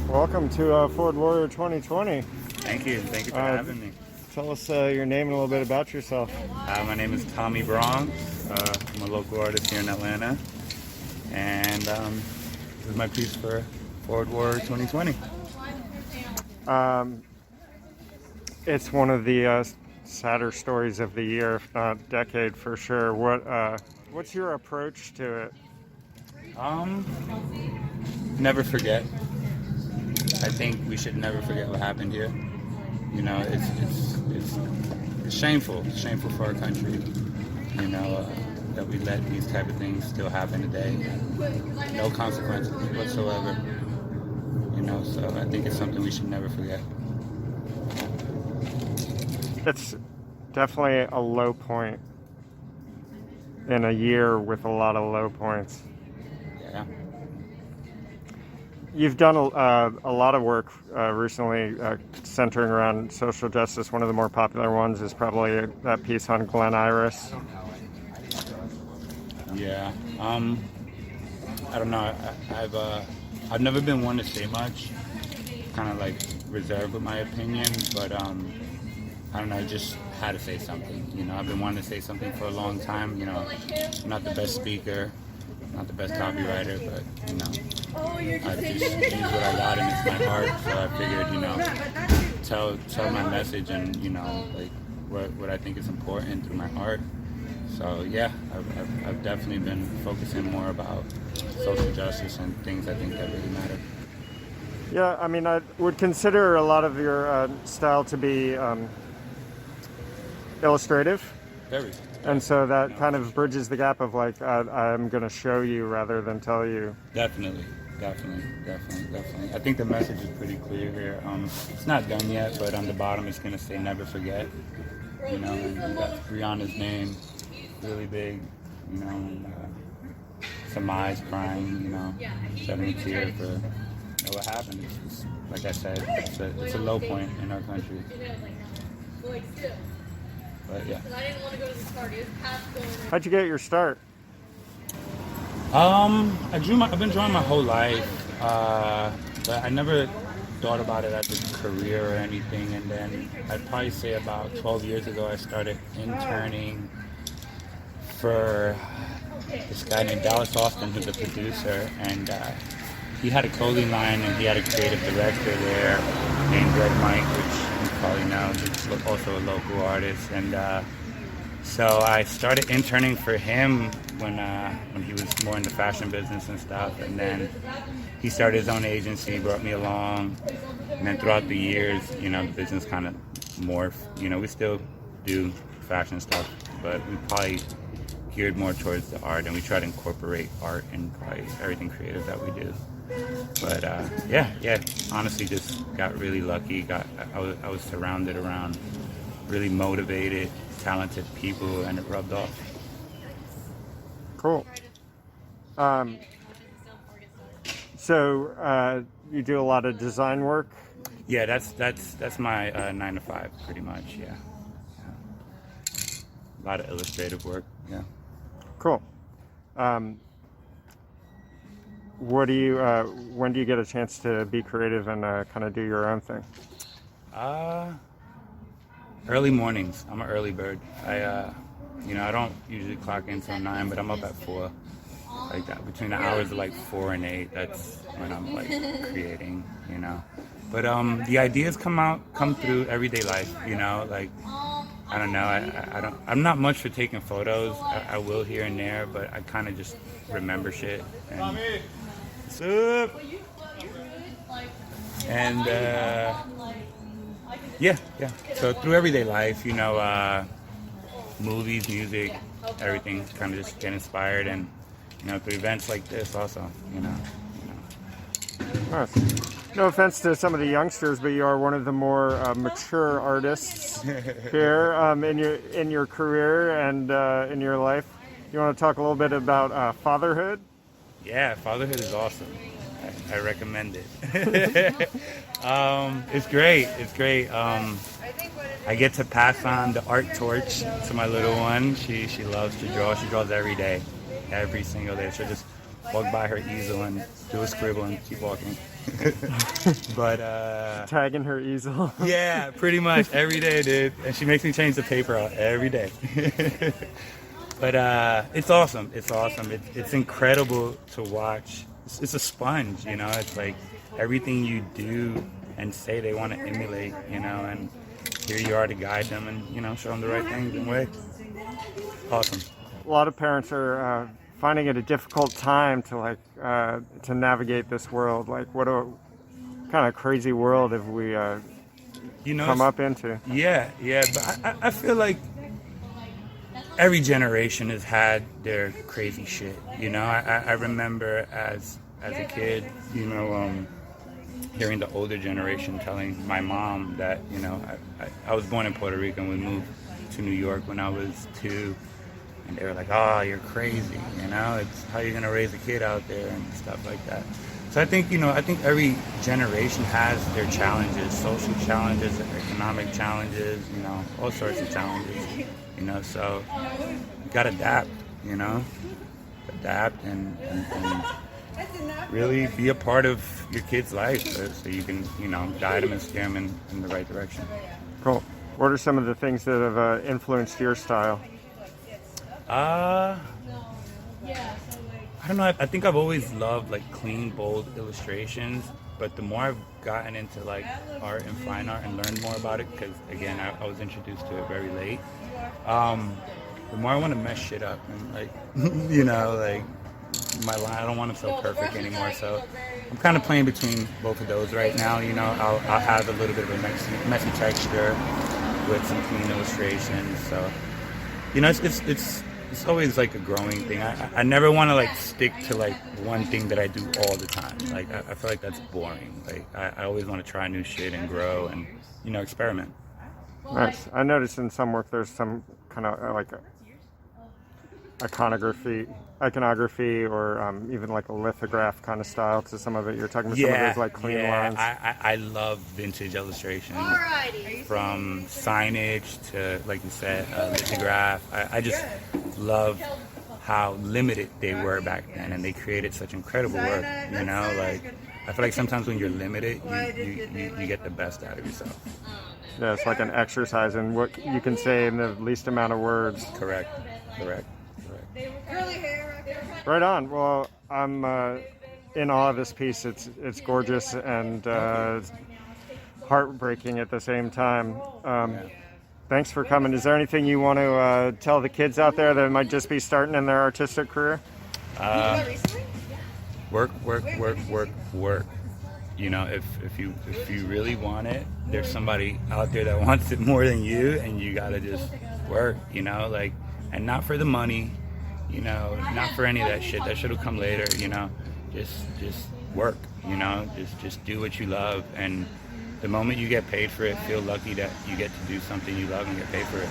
Welcome to ForwardWarrior 2020. Thank you for having me. Tell us your name and a little bit about yourself. My name is Tommy Bronx. I'm a local artist here in Atlanta. And this is my piece for ForwardWarrior 2020. It's one of the sadder stories of the year, if not decade for sure. What's your approach to it? Never forget. I think we should never forget what happened here. You know, it's shameful. It's shameful for our country, you know, that we let these type of things still happen today. No consequences whatsoever. You know, so I think it's something we should never forget. It's definitely a low point in a year with a lot of low points. Yeah. You've done a lot of work recently centering around social justice. One of the more popular ones is probably that piece on Glen Iris. Yeah. I don't know. I've never been one to say much. Kind of like reserved with my opinion, but I don't know. I just had to say something. You know, I've been wanting to say something for a long time. You know, I'm not the best speaker, not the best copywriter, but you know, I just use what I got and it's my heart. So I figured, you know, tell my message and you know, like what I think is important through my art. So yeah, I've definitely been focusing more about social justice and things I think that really matter. Yeah, I mean, I would consider a lot of your style to be illustrative. Very. And so that kind of bridges the gap of like, I'm going to show you rather than tell you. Definitely. I think the message is pretty clear here. It's not done yet, but on the bottom it's going to say never forget. You know, and we got Rihanna's name really big, you know, and some eyes crying, you know, shedding a tear for what happened. It's, like I said, it's a low point in our country. But yeah. How'd you get your start? I've been drawing my whole life, but I never thought about it as a career or anything. And then I'd probably say about 12 years ago, I started interning for this guy named Dallas Austin, who's a producer, and he had a clothing line and he had a creative director there named Red Mike, which you probably know. He's also a local artist, and so I started interning for him when he was more in the fashion business and stuff, and then he started his own agency, brought me along, and then throughout the years, you know, the business kind of morphed. You know, we still do fashion stuff, but we probably geared more towards the art, and we try to incorporate art in probably everything creative that we do. But yeah, honestly, just got really lucky. I was surrounded around really motivated, talented people, and it rubbed off. Cool. So you do a lot of design work? Yeah, that's my 9 to 5 pretty much. Yeah. A lot of illustrative work. Yeah. Cool. When do you get a chance to be creative and kind of do your own thing? Early mornings. I'm an early bird. I don't usually clock in until 9, but I'm up at 4. Like that, between the hours of like 4 and 8, that's when I'm like creating, you know. But the ideas come through everyday life, you know. Like I don't know, I'm not much for taking photos. I will here and there, but I kind of just remember shit. And, what's up? And yeah. So through everyday life, you know, movies, music, everything, kind of just get inspired, and you know, through events like this also, you know. Nice. No offense to some of the youngsters, but you are one of the more mature artists here in your career and in your life. You want to talk a little bit about fatherhood? Yeah, fatherhood is awesome. I recommend it. It's great. I get to pass on the art torch to my little one. She loves to draw. She draws every day, every single day. She'll just walk by her easel and do a scribble and keep walking. But Tagging her easel. yeah, pretty much every day, dude. And she makes me change the paper out every day. But it's awesome. It's awesome. It's incredible to watch. It's a sponge, you know. It's like everything you do and say they want to emulate, you know, and here you are to guide them and, you know, show them the right things and way. Awesome. A lot of parents are finding it a difficult time to to navigate this world. Like, what a kind of crazy world have we You know, come up into? Yeah, but I feel like every generation has had their crazy shit. You know, I remember as a kid, you know, hearing the older generation telling my mom that, you know, I was born in Puerto Rico and we moved to New York when I was 2. And they were like, "Oh, you're crazy, you know, it's how you're gonna raise a kid out there and stuff like that." So I think, you know, every generation has their challenges, social challenges, economic challenges, you know, all sorts of challenges, you know, so you gotta adapt, you know, and really be a part of your kid's life so you can, you know, guide them and steer them in the right direction. Cool. What are some of the things that have influenced your style? I don't know. I think I've always loved like clean, bold illustrations. But the more I've gotten into like art and fine art and learned more about it, because again, I was introduced to it very late. The more I want to mess shit up and like, you know, like my line. I don't want to feel perfect anymore. So I'm kind of playing between both of those right now. You know, I'll have a little bit of a messy texture with some clean illustrations. So, you know, it's always like a growing thing. I never want to like stick to like one thing that I do all the time. Like I feel like that's boring. Like I always want to try new shit and grow and, you know, experiment. Nice. I noticed in some work there's some kind of like iconography or even like a lithograph kind of style to some of it. You're talking about some of those like clean lines. I love vintage illustrations. From signage to, like you said, lithograph. I just love how limited they were back then, and they created such incredible work. You know, like I feel like sometimes when you're limited, you get the best out of yourself. Yeah, it's like an exercise in what you can say in the least amount of words. Correct. Right on. Well, I'm in awe of this piece. It's gorgeous and heartbreaking at the same time. Thanks for coming. Is there anything you want to tell the kids out there that might just be starting in their artistic career? Work. You know, if you really want it, there's somebody out there that wants it more than you, and you gotta just work. You know, like, and not for the money. You know, not for any of that shit. That shit will come later. You know, just work. You know, just do what you love, and the moment you get paid for it, feel lucky that you get to do something you love and get paid for it.